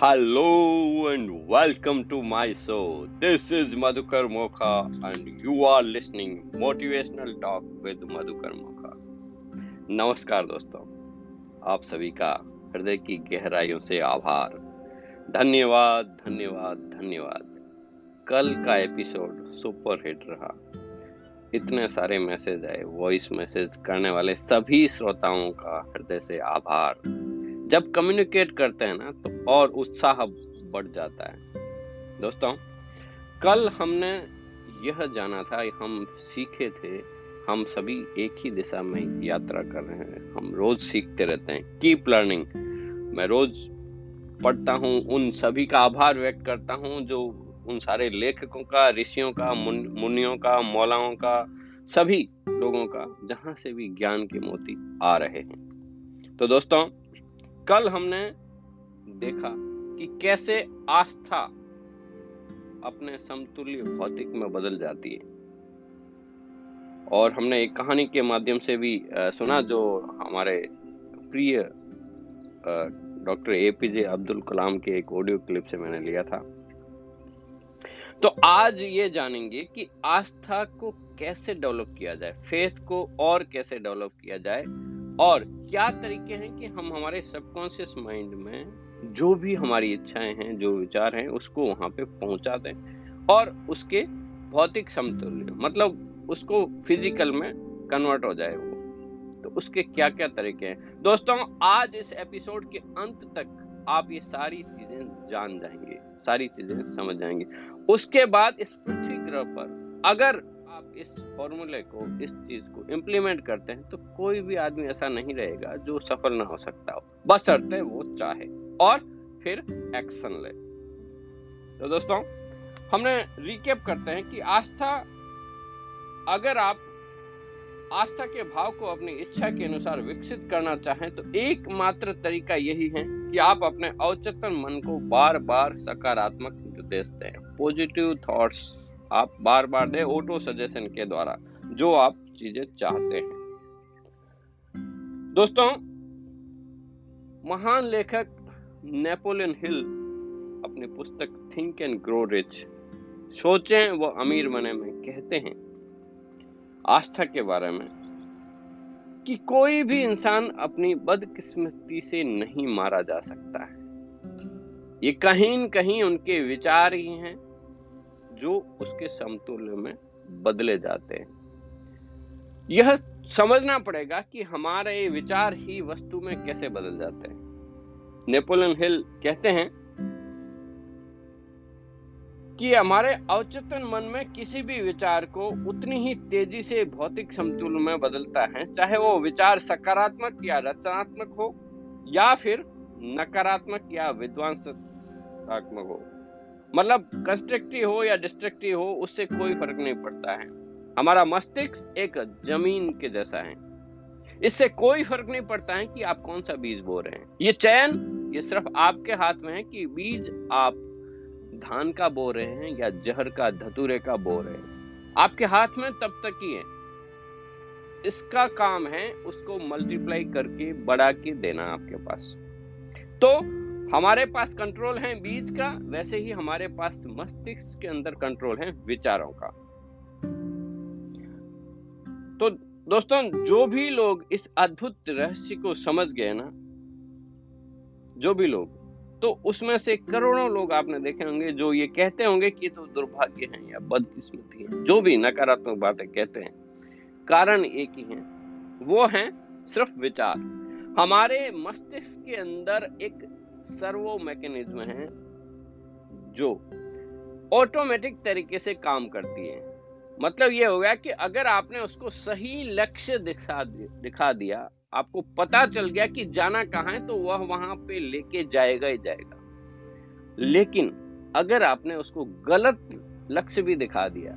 Hello and welcome to my show. This is Madhukar Mokha and you are listening Motivational Talk with Madhukar Mokha. नमस्कार दोस्तों, आप सभी का हृदय की गहराइयों से आभार। धन्यवाद धन्यवाद धन्यवाद। कल का एपिसोड सुपर हिट रहा। इतने सारे मैसेज आए, वॉइस मैसेज करने वाले सभी श्रोताओं का हृदय से आभार। जब कम्युनिकेट करते हैं ना तो और उत्साह बढ़ जाता है। दोस्तों, कल हमने यह जाना था, हम सीखे थे, हम सभी एक ही दिशा में यात्रा कर रहे हैं। हम रोज सीखते रहते हैं, कीप लर्निंग। मैं रोज पढ़ता हूँ, उन सभी का आभार व्यक्त करता हूँ जो उन सारे लेखकों का, ऋषियों का, मुनियों का, मौलाओं का, सभी लोगों का जहां से भी ज्ञान के मोती आ रहे हैं। तो दोस्तों, कल हमने देखा कि कैसे आस्था अपने समतुल्य भौतिक में बदल जाती है, और हमने एक कहानी के माध्यम से भी सुना जो हमारे प्रिय डॉक्टर एपीजे अब्दुल कलाम के एक ऑडियो क्लिप से मैंने लिया था। तो आज ये जानेंगे कि आस्था को कैसे डेवलप किया जाए, फेथ को और कैसे डेवलप किया जाए, और क्या तरीके हैं कि हम हमारे सबकॉन्शियस माइंड में जो भी हमारी इच्छाएं हैं, जो विचार हैं, उसको वहां पे पहुंचा दें और उसके भौतिक समतुल्य, मतलब उसको फिजिकल में कन्वर्ट हो जाए वो। तो उसके क्या क्या तरीके हैं दोस्तों, आज इस एपिसोड के अंत तक आप ये सारी चीजें जान जाएंगे, सारी चीजें समझ जाएंगे। उसके बाद इस पृथ्वी ग्रह पर अगर आप इस फॉर्मूले को, इस चीज को इम्प्लीमेंट करते हैं तो कोई भी आदमी ऐसा नहीं रहेगा जो सफल ना हो सकता हो, बशर्ते वो चाहे और फिर एक्शन ले। तो दोस्तों, हमने रिकैप करते हैं कि आस्था, अगर आप आस्था के भाव को अपनी इच्छा के अनुसार विकसित करना चाहें तो एकमात्र तरीका यही है कि आप अपने अवचेतन मन को बार बार सकारात्मक निर्देश दें, पॉजिटिव थॉट्स आप बार बार दें, ऑटो सजेशन के द्वारा जो आप चीजें चाहते हैं। दोस्तों, महान लेखक नेपोलियन हिल अपनी पुस्तक थिंक एंड ग्रो रिच, सोचें वो अमीर बने में कहते हैं आस्था के बारे में कि कोई भी इंसान अपनी बदकिस्मती से नहीं मारा जा सकता है। ये कहीं न कहीं उनके विचार ही हैं जो उसके समतुल्य में बदले जाते हैं। यह समझना पड़ेगा कि हमारे विचार ही वस्तु में कैसे बदल जाते हैं। नेपोलियन हिल कहते हैं कि हमारे अवचेतन मन में किसी भी विचार को उतनी ही तेजी से भौतिक समतुल्य में बदलता है, चाहे वो विचार सकारात्मक या रचनात्मक हो या फिर नकारात्मक या विध्वंसात्मक हो, मतलब कंस्ट्रक्टिव हो या डिस्ट्रक्टिव हो, उससे कोई फर्क नहीं पड़ता है। हमारा मस्तिष्क एक जमीन के जैसा है, इससे कोई फर्क नहीं पड़ता है कि आप कौन सा बीज बो रहे हैं। ये चयन ये सिर्फ आपके हाथ में है कि बीज आप धान का बो रहे हैं या जहर का, धतूरे का बो रहे हैं, आपके हाथ में तब तक ही है। इसका काम है उसको मल्टीप्लाई करके बढ़ा के देना आपके पास। तो हमारे पास कंट्रोल है बीज का, वैसे ही हमारे पास मस्तिष्क के अंदर कंट्रोल है विचारों का। तो दोस्तों, जो भी लोग इस अद्भुत रहस्य को समझ गए ना, जो भी लोग, तो उसमें से करोड़ों लोग आपने देखे होंगे जो ये कहते होंगे कि तो दुर्भाग्य है या बदकिस्मती है, जो भी नकारात्मक बातें कहते हैं, कारण एक ही है, वो है सिर्फ विचार। हमारे मस्तिष्क के अंदर एक सर्वो मैकेनिज्म है जो ऑटोमेटिक तरीके से काम करती है। मतलब ये हो गया कि अगर आपने उसको सही लक्ष्य दिखा दिया, आपको पता चल गया कि जाना कहाँ है, तो वह वहां पे लेके जाएगा ही जाएगा। लेकिन अगर आपने उसको गलत लक्ष्य भी दिखा दिया,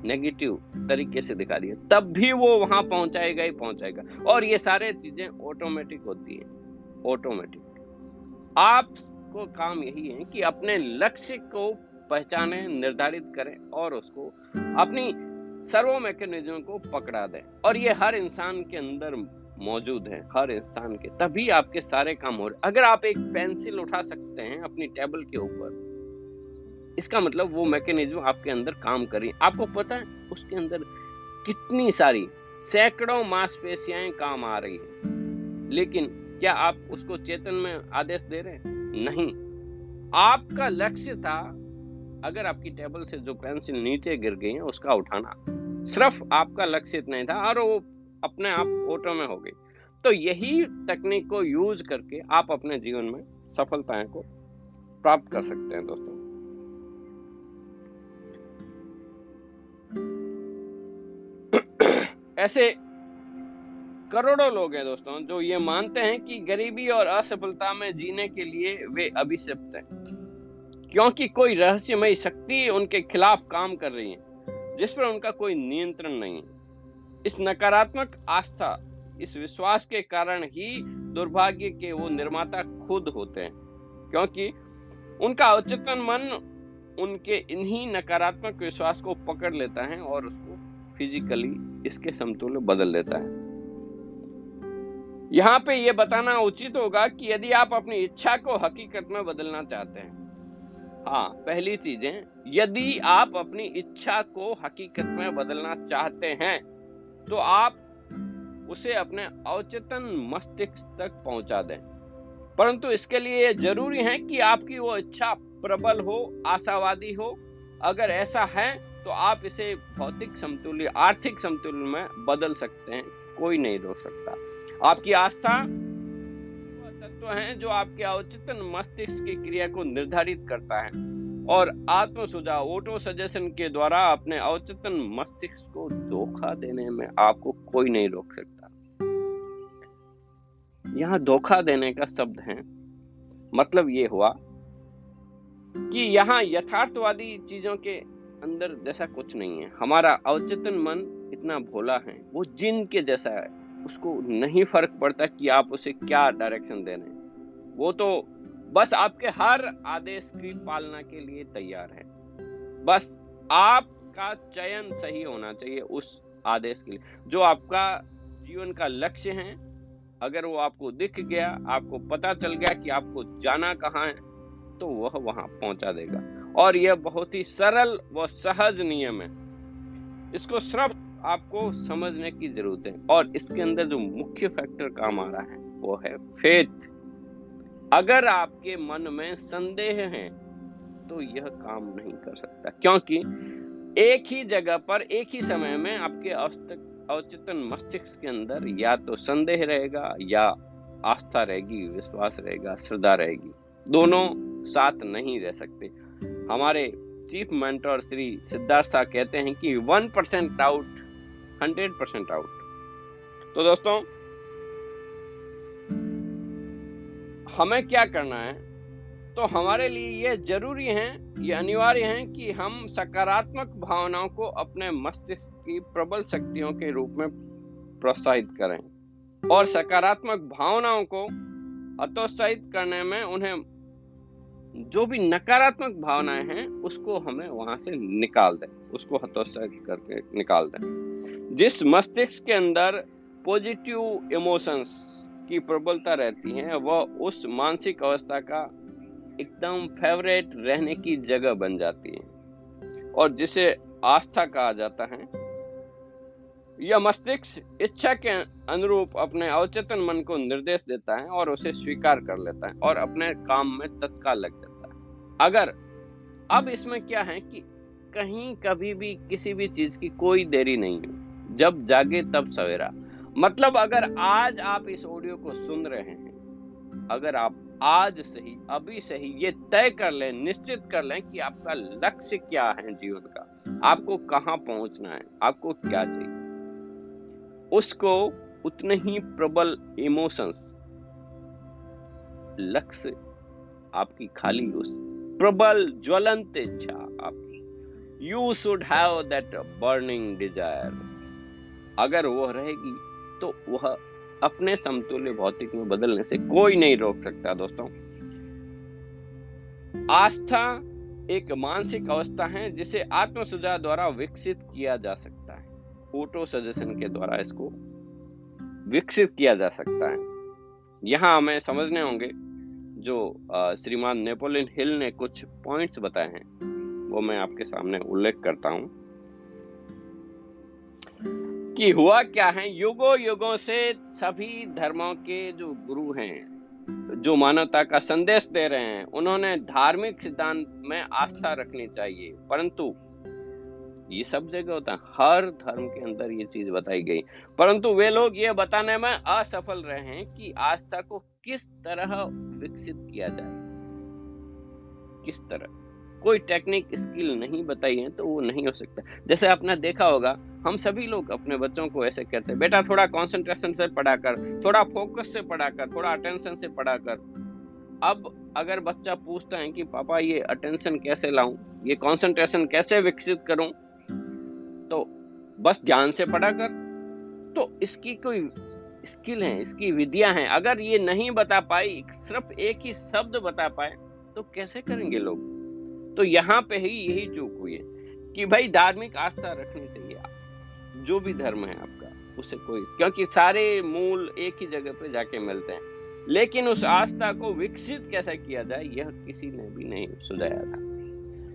नेगेटिव तरीके से दिखा दिया, तब भी वो वहां पहुंचाएगा ही पहुंचाएगा। और ये सारे चीजें ऑटोमेटिक होती है, ऑटोमेटिक। आपको काम यही है कि अपने लक्ष्य को पहचानें, निर्धारित करें और उसको अपनी सर्वो मैकेनिज्म को पकड़ा दें। और ये हर इंसान के अंदर मौजूद है हर इंसान के, तभी आपके सारे काम हो रहे। अगर आप एक पेंसिल उठा सकते हैं अपनी टेबल के ऊपर, इसका मतलब वो मैकेनिज्म आपके अंदर काम कर रही है। आपको पता है उसके अंदर कितनी सारी सैकड़ों मांसपेशियां काम आ रही है, लेकिन क्या आप उसको चेतन में आदेश दे रहे हैं? नहीं। आपका लक्ष्य था, अगर आपकी टेबल से जो पेंसिल नीचे गिर गई है उसका उठाना, सिर्फ आपका लक्ष्य इतना ही था और वो अपने आप ऑटो में हो गई। तो यही तकनीक को यूज करके आप अपने जीवन में सफलताएं को प्राप्त कर सकते हैं दोस्तों। ऐसे करोड़ों लोग हैं दोस्तों जो ये मानते हैं कि गरीबी और असफलता में जीने के लिए वे अभिशप्त हैं, क्योंकि कोई रहस्यमयी शक्ति उनके खिलाफ काम कर रही है जिस पर उनका कोई नियंत्रण नहीं है। इस नकारात्मक आस्था, इस विश्वास के कारण ही दुर्भाग्य के वो निर्माता खुद होते हैं, क्योंकि उनका अवचेतन मन उनके इन्हीं नकारात्मक विश्वास को पकड़ लेता है और उसको फिजिकली इसके समतुल्य बदल देता है। यहाँ पे ये बताना उचित होगा कि यदि आप अपनी इच्छा को हकीकत में बदलना चाहते हैं, हाँ, पहली चीज है, यदि आप अपनी इच्छा को हकीकत में बदलना चाहते हैं तो आप उसे अपने अवचेतन मस्तिष्क तक पहुंचा दें। परंतु इसके लिए जरूरी है कि आपकी वो इच्छा प्रबल हो, आशावादी हो। अगर ऐसा है तो आप इसे भौतिक समतुल्य, आर्थिक समतुल्य में बदल सकते हैं, कोई नहीं रोक सकता। आपकी आस्था तत्व है जो आपके अवचेतन मस्तिष्क की क्रिया को निर्धारित करता है और आत्म सुझाव, ऑटो सजेशन के द्वारा अपने अवचेतन मस्तिष्क को धोखा देने में आपको कोई नहीं रोक सकता। यहाँ धोखा देने का शब्द है, मतलब ये हुआ कि यहाँ यथार्थवादी चीजों के अंदर जैसा कुछ नहीं है। हमारा अवचेतन मन इतना भोला है, वो जिन के जैसा है, उसको नहीं फर्क पड़ता कि आप उसे क्या डायरेक्शन दे रहे हैं। वो तो बस आपके हर आदेश की पालना के लिए तैयार है। बस आपका चयन सही होना चाहिए उस आदेश के लिए। जो आपका जीवन का लक्ष्य है, अगर वो आपको दिख गया, आपको पता चल गया कि आपको जाना कहाँ है, तो वह वहां पहुंचा देगा। और यह बहुत ही सरल व सहज नियम है। इसको सिर्फ आपको समझने की जरूरत है। और इसके अंदर जो मुख्य फैक्टर काम आ रहा है वो है फेथ। अगर आपके मन में संदेह है तो यह काम नहीं कर सकता, क्योंकि एक ही जगह पर एक ही समय में आपके अवचेतन मस्तिष्क के अंदर या तो संदेह रहेगा या आस्था रहेगी, विश्वास रहेगा, श्रद्धा रहेगी। दोनों साथ नहीं रह सकते। हमारे चीफ मेंटर श्री सिद्धार्थ शाह कहते हैं कि 1% डाउट 100% आउट। तो दोस्तों, हमें क्या करना है? तो हमारे लिए यह जरूरी है, यह अनिवार्य है कि हम सकारात्मक भावनाओं को अपने मस्तिष्क की प्रबल शक्तियों के रूप में प्रोत्साहित करें और सकारात्मक भावनाओं को हतोत्साहित करने में उन्हें जो भी नकारात्मक भावनाएं हैं उसको हमें वहां से निकाल दें, उसको हतोत्साहित करके निकाल दें। जिस मस्तिष्क के अंदर पॉजिटिव इमोशंस की प्रबलता रहती है वह उस मानसिक अवस्था का एकदम फेवरेट रहने की जगह बन जाती है और जिसे आस्था कहा जाता है। यह मस्तिष्क इच्छा के अनुरूप अपने अवचेतन मन को निर्देश देता है और उसे स्वीकार कर लेता है और अपने काम में तत्काल लग जाता है। अगर अब इसमें क्या है कि कहीं कभी भी किसी भी चीज की कोई देरी नहीं है, जब जागे तब सवेरा। मतलब अगर आज आप इस ऑडियो को सुन रहे हैं, अगर आप आज सही, अभी सही ये तय कर लें, निश्चित कर लें कि आपका लक्ष्य क्या है जीवन का, आपको कहाँ पहुंचना है, आपको क्या चाहिए, उसको उतने ही प्रबल इमोशंस, लक्ष्य आपकी खाली उस प्रबल ज्वलंत इच्छा आपकी, you should have that burning desire, अगर वह रहेगी तो वह अपने समतुल्य भौतिक में बदलने से कोई नहीं रोक सकता। दोस्तों, आस्था एक मानसिक अवस्था है जिसे आत्म सुझाव द्वारा विकसित किया जा सकता है। ऑटो सजेशन के द्वारा इसको विकसित किया जा सकता है। यहाँ हमें समझने होंगे जो श्रीमान नेपोलियन हिल ने कुछ पॉइंट्स बताए हैं, वो मैं आपके सामने उल्लेख करता हूं कि हुआ क्या है। युगों युगों से सभी धर्मों के जो गुरु हैं, जो मानवता का संदेश दे रहे हैं, उन्होंने धार्मिक सिद्धांत में आस्था रखनी चाहिए, परंतु ये सब जगह होता है, हर धर्म के अंदर ये चीज बताई गई, परंतु वे लोग ये बताने में असफल रहे हैं कि आस्था को किस तरह विकसित किया जाए, किस तरह। कोई टेक्निक स्किल नहीं बताई है तो वो नहीं हो सकता। जैसे आपने देखा होगा, हम सभी लोग अपने बच्चों को ऐसे कहते हैं, बेटा थोड़ा कंसंट्रेशन से पढ़ा कर, थोड़ा फोकस से पढ़ा कर, थोड़ा अटेंशन से पढ़ा कर। अब अगर बच्चा पूछता है कि पापा ये अटेंशन कैसे लाऊं, ये कंसंट्रेशन कैसे विकसित करूं, तो बस ध्यान से पढ़ा कर। तो इसकी कोई स्किल है, इसकी विधियां हैं। अगर ये नहीं बता पाई, सिर्फ एक ही शब्द बता पाए, तो कैसे करेंगे लोग। तो यहाँ पे ही यही चूक हुई है कि भाई धार्मिक आस्था रखनी चाहिए, जो भी धर्म है आपका, उसे कोई, क्योंकि सारे मूल एक ही जगह पे जाके मिलते हैं, लेकिन उस आस्था को विकसित कैसे किया जाए, यह किसी ने भी नहीं सुझाया था।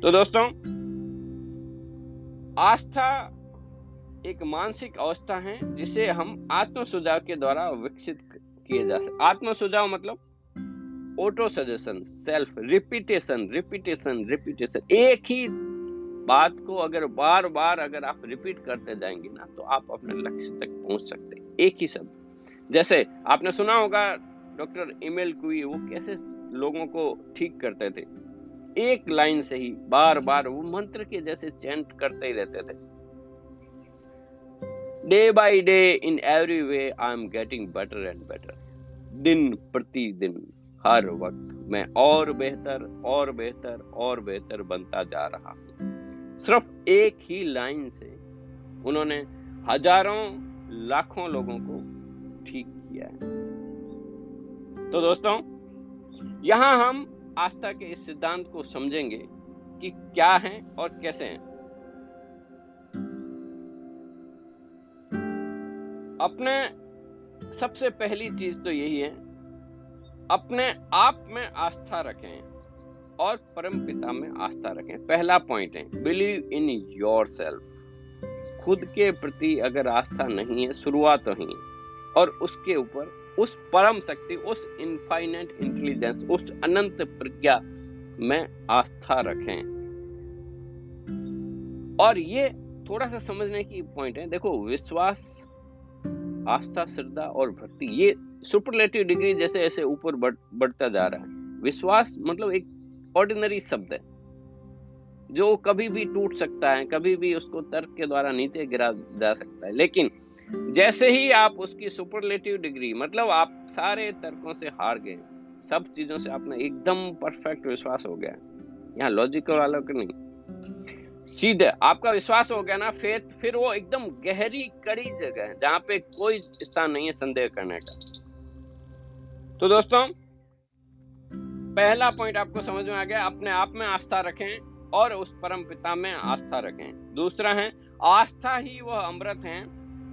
तो दोस्तों, आस्था एक मानसिक अवस्था है जिसे हम आत्म सुझाव के द्वारा विकसित किए जा सकते। आत्म सुझाव मतलब auto suggestion, self repetition, repetition, repetition. एक ही बात को अगर बार बार अगर आप रिपीट करते जाएंगे ना, तो आप अपने लक्ष्य तक पहुंच सकते हैं। एक ही शब्द, जैसे आपने सुना होगा डॉक्टर एमिल कुई, वो कैसे लोगों को ठीक करते थे, एक लाइन से ही बार बार वो मंत्र के जैसे चैंट करते ही रहते थे। Day by day in every way I am getting better and better. दिन प्रतिदिन हर वक्त मैं और बेहतर और बेहतर और बेहतर बनता जा रहा हूं। सिर्फ एक ही लाइन से उन्होंने हजारों लाखों लोगों को ठीक किया है। तो दोस्तों, यहां हम आस्था के इस सिद्धांत को समझेंगे कि क्या है और कैसे है। अपने सबसे पहली चीज तो यही है, अपने आप में आस्था रखें और परमपिता में आस्था रखें। पहला पॉइंट है, बिलीव इन योरसेल्फ। खुद के प्रति अगर आस्था नहीं है, शुरुआत नहीं है, और उसके ऊपर उस परम शक्ति, उस इनफाइनाइट इंटेलिजेंस, उस अनंत प्रज्ञा में आस्था रखें। और ये थोड़ा सा समझने की पॉइंट है। देखो, विश्वास, आस्था, श्रद्धा और भक्ति, ये सुपरलेटिव डिग्री जैसे ऐसे ऊपर बढ़ता जा रहा है। विश्वास मतलब एक ऑर्डिनरी शब्द है जो कभी भी टूट सकता है, कभी भी उसको तर्क के द्वारा नीचे गिरा जा सकता है, लेकिन जैसे ही आप उसकी सुपरलेटिव डिग्री, मतलब आप सारे तर्कों से हार गए, सब चीजों से आपने एकदम परफेक्ट विश्वास हो गया, यहाँ लॉजिकल वालों का नहीं, सीधे आपका विश्वास हो गया ना, फेथ, फिर वो एकदम गहरी कड़ी जगह है जहां पे कोई स्थान नहीं है संदेह करने का। तो दोस्तों, पहला पॉइंट आपको समझ में आ गया, अपने आप में आस्था रखें और उस परम पिता में आस्था रखें। दूसरा है, आस्था ही वह अमृत है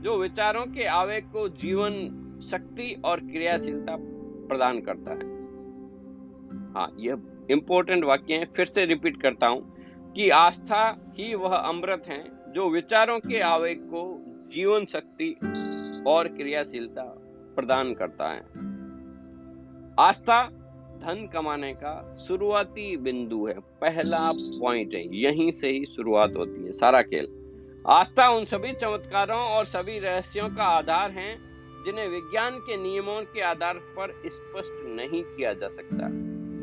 जो विचारों के आवेग को जीवन शक्ति और क्रियाशीलता प्रदान करता है। हाँ, यह इंपॉर्टेंट वाक्य है, फिर से रिपीट करता हूं कि आस्था ही वह अमृत है जो विचारों के आवेग को जीवन शक्ति और क्रियाशीलता प्रदान करता है। आस्था धन कमाने का शुरुआती बिंदु है, पहला पॉइंट है, यहीं से ही शुरुआत होती है सारा खेल। आस्था उन सभी चमत्कारों और सभी रहस्यों का आधार है जिन्हें विज्ञान के नियमों के आधार पर स्पष्ट नहीं किया जा सकता।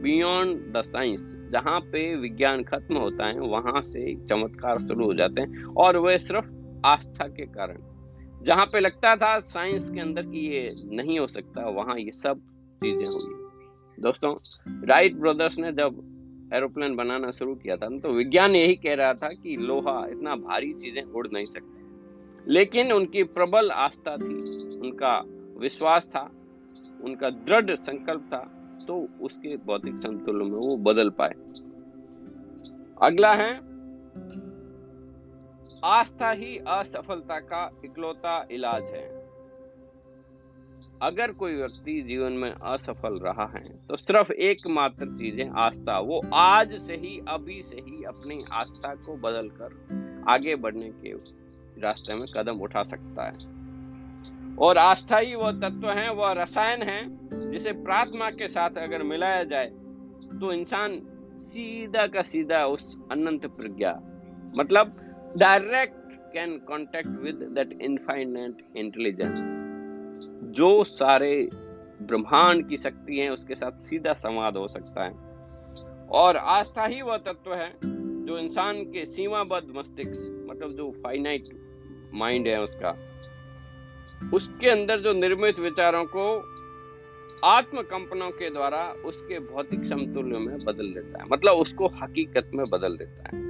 बियॉन्ड द साइंस, जहाँ पे विज्ञान खत्म होता है वहां से चमत्कार शुरू हो जाते हैं, और वे सिर्फ आस्था के कारण। जहाँ पे लगता था साइंस के अंदर कि ये नहीं हो सकता, वहां ये सब चीजें हुई। दोस्तों, राइट ब्रदर्स ने जब एरोप्लेन बनाना शुरू किया था तो विज्ञान यही कह रहा था कि लोहा, इतना भारी चीजें उड़ नहीं सकती, लेकिन उनकी प्रबल आस्था थी, उनका विश्वास था, उनका दृढ़ संकल्प था, तो उसके भौतिक संतुलन में वो बदल पाए। अगला है, आस्था ही असफलता का इकलौता इलाज है। अगर कोई व्यक्ति जीवन में असफल रहा है तो सिर्फ एकमात्र चीज है आस्था। वो आज से ही, अभी से ही अपनी आस्था को बदलकर आगे बढ़ने के रास्ते में कदम उठा सकता है। और आस्था ही वो तत्व है, वह रसायन है जिसे प्रार्थना के साथ अगर मिलाया जाए तो इंसान सीधा का सीधा उस अनंत प्रज्ञा, मतलब direct can contact with that infinite intelligence, जो सारे ब्रह्मांड की शक्ति है उसके साथ सीधा संवाद हो सकता है। और आस्था ही वह तत्व है जो इंसान के सीमाबद्ध मस्तिष्क, मतलब जो फाइनाइट माइंड है उसके अंदर जो निर्मित विचारों को आत्म कंपनों के द्वारा उसके भौतिक समतुल्य में बदल देता है, मतलब उसको हकीकत में बदल देता है।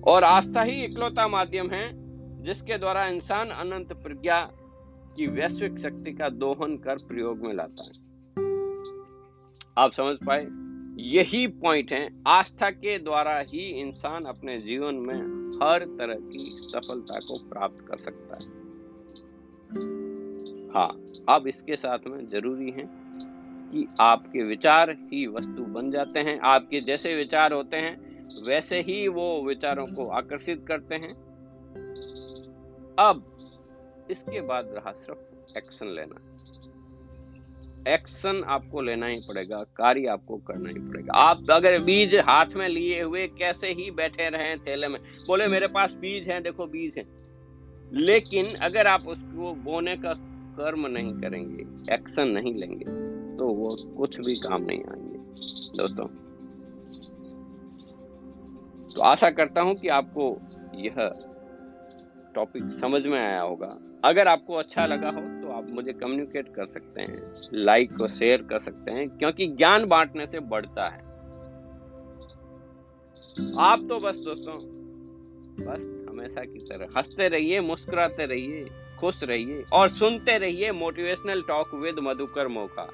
और आस्था ही इकलौता माध्यम है जिसके द्वारा इंसान अनंत प्रज्ञा की वैश्विक शक्ति का दोहन कर प्रयोग में लाता है। आप समझ पाए? यही पॉइंट है। आस्था के द्वारा ही इंसान अपने जीवन में हर तरह की सफलता को प्राप्त कर सकता है। हाँ, अब इसके साथ में जरूरी है कि आपके विचार ही वस्तु बन जाते हैं। आपके जैसे विचार होते हैं वैसे ही वो विचारों को आकर्षित करते हैं। अब इसके बाद रहा सिर्फ एक्शन लेना। एक्शन आपको लेना ही पड़ेगा, कार्य आपको करना ही पड़ेगा। आप अगर बीज हाथ में लिए हुए कैसे ही बैठे रहे थैले में, बोले मेरे पास बीज है, देखो बीज है, लेकिन अगर आप उसको बोने का कर्म नहीं करेंगे, एक्शन नहीं लेंगे, तो वो कुछ भी काम नहीं आएंगे दोस्तों। तो आशा करता हूं कि आपको यह टॉपिक समझ में आया होगा। अगर आपको अच्छा लगा हो तो आप मुझे कम्युनिकेट कर सकते हैं, लाइक और शेयर कर सकते हैं, क्योंकि ज्ञान बांटने से बढ़ता है। आप तो बस दोस्तों, बस हमेशा की तरह हंसते रहिए, मुस्कुराते रहिए, खुश रहिए और सुनते रहिए motivational talk with Madhukar Mokha.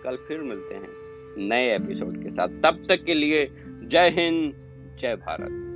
कल फिर मिलते हैं नए एपिसोड के साथ। तब तक के लिए जय हिंद, जय भारत।